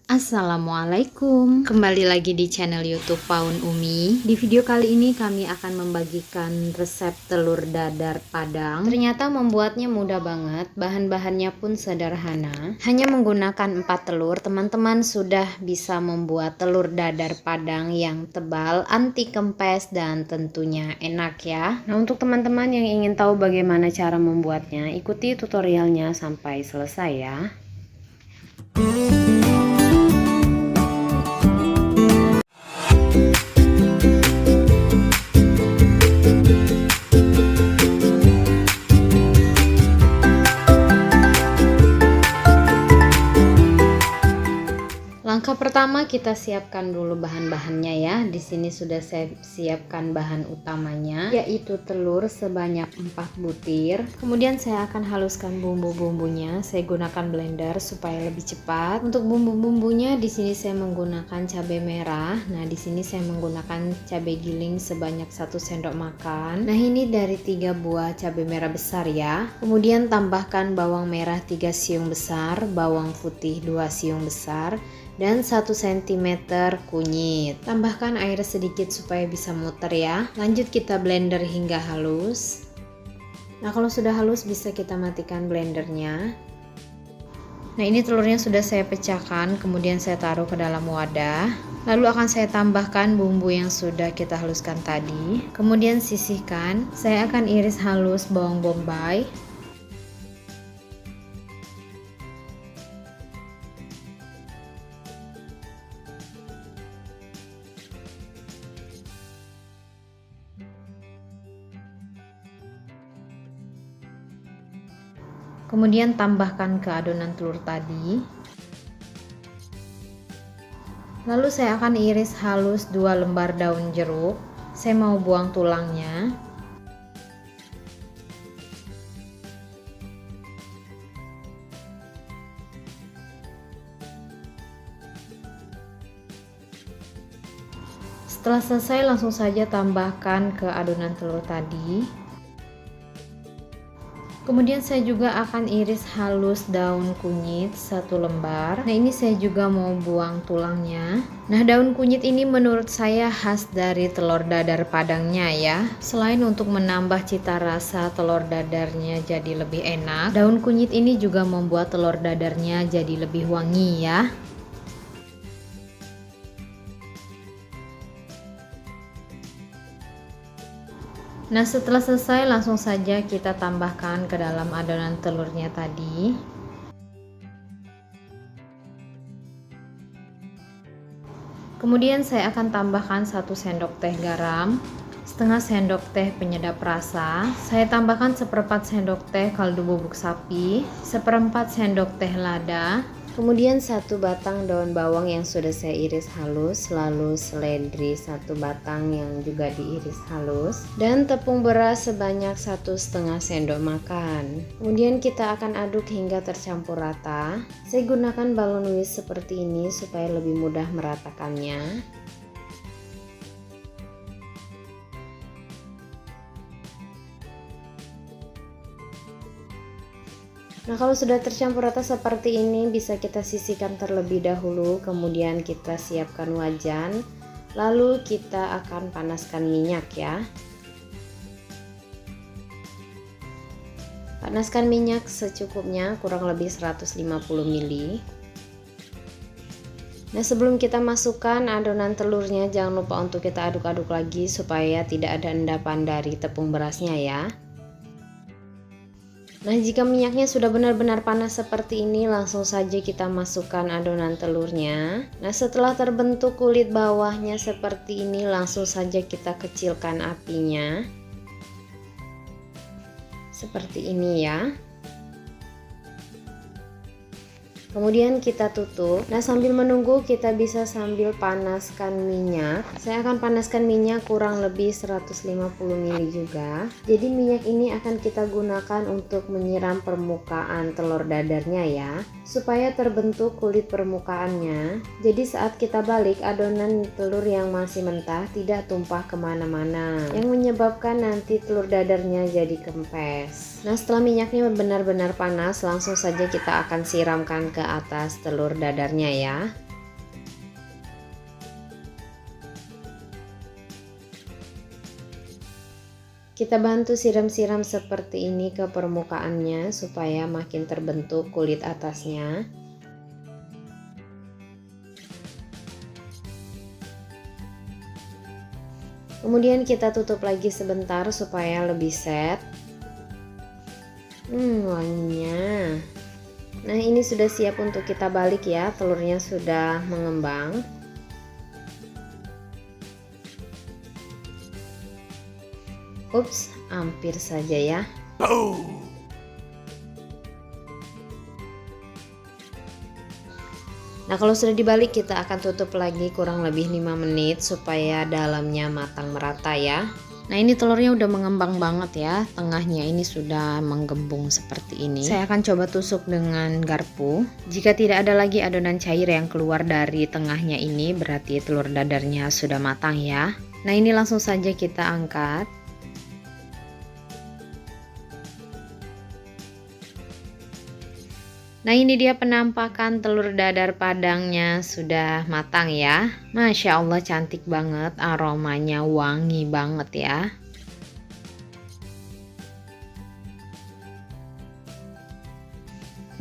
Assalamualaikum, kembali lagi di channel YouTube Paun Umi. Di video kali ini kami akan membagikan resep telur dadar Padang. Ternyata membuatnya mudah banget, bahan-bahannya pun sederhana. Hanya menggunakan 4 telur, teman-teman sudah bisa membuat telur dadar Padang yang tebal, anti kempes, dan tentunya enak ya. Nah, untuk teman-teman yang ingin tahu bagaimana cara membuatnya, ikuti tutorialnya sampai selesai ya. Langkah pertama kita siapkan dulu bahan-bahannya ya. Di sini sudah saya siapkan bahan utamanya, yaitu telur sebanyak 4 butir. Kemudian saya akan haluskan bumbu-bumbunya. Saya gunakan blender supaya lebih cepat. Untuk bumbu-bumbunya di sini saya menggunakan cabai merah. Nah, di sini saya menggunakan cabai giling sebanyak 1 sendok makan. Nah, ini dari 3 buah cabai merah besar ya. Kemudian tambahkan bawang merah 3 siung besar, bawang putih 2 siung besar, dan 1 cm kunyit. Tambahkan air sedikit supaya bisa muter ya. Lanjut kita blender hingga halus. Nah, kalau sudah halus bisa kita matikan blendernya. Nah, ini telurnya sudah saya pecahkan, kemudian saya taruh ke dalam wadah. Lalu akan saya tambahkan bumbu yang sudah kita haluskan tadi. Kemudian sisihkan. Saya akan iris halus bawang bombay. Kemudian tambahkan ke adonan telur tadi. Lalu saya akan iris halus 2 lembar daun jeruk. Saya mau buang tulangnya. Setelah selesai langsung saja tambahkan ke adonan telur tadi. Kemudian saya juga akan iris halus daun kunyit 1 lembar. Nah, ini saya juga mau buang tulangnya. Nah, daun kunyit ini menurut saya khas dari telur dadar Padangnya ya. Selain untuk menambah cita rasa telur dadarnya jadi lebih enak, daun kunyit ini juga membuat telur dadarnya jadi lebih wangi ya. Nah, setelah selesai langsung saja kita tambahkan ke dalam adonan telurnya tadi. Kemudian saya akan tambahkan 1 sendok teh garam, setengah sendok teh penyedap rasa. Saya tambahkan 1/4 sendok teh kaldu bubuk sapi, 1/4 sendok teh lada. Kemudian 1 batang daun bawang yang sudah saya iris halus, lalu seledri 1 batang yang juga diiris halus, dan tepung beras sebanyak 1,5 sendok makan. Kemudian kita akan aduk hingga tercampur rata. Saya gunakan balon whisk seperti ini supaya lebih mudah meratakannya. Nah, kalau sudah tercampur rata seperti ini bisa kita sisihkan terlebih dahulu, kemudian kita siapkan wajan, lalu kita akan panaskan minyak ya. Panaskan minyak secukupnya, kurang lebih 150 ml. Nah, sebelum kita masukkan adonan telurnya jangan lupa untuk kita aduk-aduk lagi supaya tidak ada endapan dari tepung berasnya ya. Nah, jika minyaknya sudah benar-benar panas seperti ini, langsung saja kita masukkan adonan telurnya. Nah, setelah terbentuk kulit bawahnya seperti ini, langsung saja kita kecilkan apinya. Seperti ini ya. Kemudian kita tutup. Nah, sambil menunggu kita bisa sambil panaskan minyak. Saya akan panaskan minyak kurang lebih 150 ml juga. Jadi minyak ini akan kita gunakan untuk menyiram permukaan telur dadarnya ya, supaya terbentuk kulit permukaannya. Jadi saat kita balik, adonan telur yang masih mentah tidak tumpah kemana-mana, yang menyebabkan nanti telur dadarnya jadi kempes. Nah, setelah minyaknya benar-benar panas, langsung saja kita akan siramkan ke atas telur dadarnya ya. Kita bantu siram-siram seperti ini ke permukaannya supaya makin terbentuk kulit atasnya. Kemudian kita tutup lagi sebentar supaya lebih set. Wanginya. Nah, ini sudah siap untuk kita balik ya, telurnya sudah mengembang. Ups, hampir saja ya. Nah, kalau sudah dibalik kita akan tutup lagi kurang lebih 5 menit supaya dalamnya matang merata ya. Nah, ini telurnya udah mengembang banget ya, tengahnya ini sudah menggembung seperti ini. Saya akan coba tusuk dengan garpu. Jika tidak ada lagi adonan cair yang keluar dari tengahnya ini, berarti telur dadarnya sudah matang ya. Nah, ini langsung saja kita angkat. Nah, ini dia penampakan telur dadar padangnya sudah matang ya. Masya Allah, cantik banget, aromanya wangi banget ya.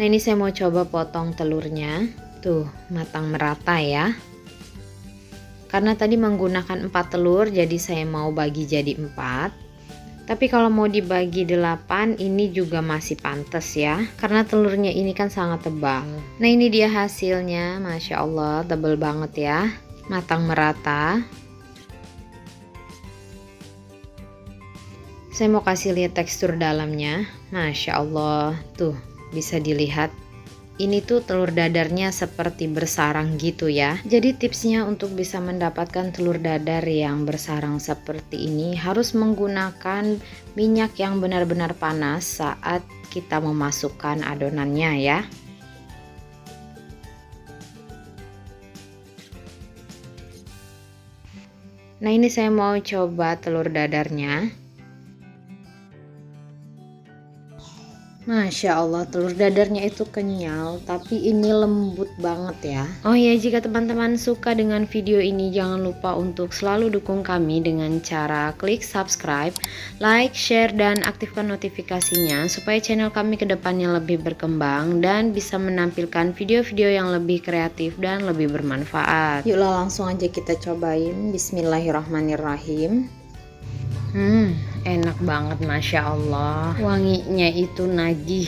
Nah, ini saya mau coba potong telurnya. Tuh, matang merata ya. Karena tadi menggunakan 4 telur, jadi saya mau bagi jadi 4. Tapi kalau mau dibagi 8 ini juga masih pantas ya, karena telurnya ini kan sangat tebal. Nah, ini dia hasilnya, Masya Allah, tebal banget ya, matang merata. Saya mau kasih lihat tekstur dalamnya. Masya Allah, tuh bisa dilihat. Ini tuh telur dadarnya seperti bersarang gitu ya. Jadi tipsnya untuk bisa mendapatkan telur dadar yang bersarang seperti ini harus menggunakan minyak yang benar-benar panas saat kita memasukkan adonannya ya. Nah, ini saya mau coba telur dadarnya. Masya Allah, telur dadarnya itu kenyal, tapi ini lembut banget ya. Oh ya, jika teman-teman suka dengan video ini, jangan lupa untuk selalu dukung kami dengan cara klik subscribe, like, share, dan aktifkan notifikasinya supaya channel kami kedepannya lebih berkembang dan bisa menampilkan video-video yang lebih kreatif dan lebih bermanfaat. Yuklah langsung aja kita cobain. Bismillahirrahmanirrahim. Enak banget, Masya Allah. Wanginya itu nagih,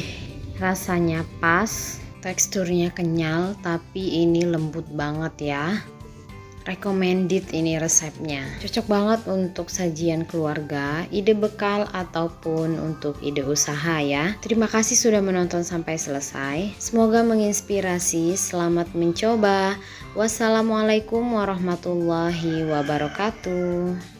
rasanya pas, teksturnya kenyal, tapi ini lembut banget ya. Recommended ini resepnya. Cocok banget untuk sajian keluarga, ide bekal, ataupun untuk ide usaha ya. Terima kasih sudah menonton sampai selesai. Semoga menginspirasi. Selamat mencoba. Wassalamualaikum warahmatullahi wabarakatuh.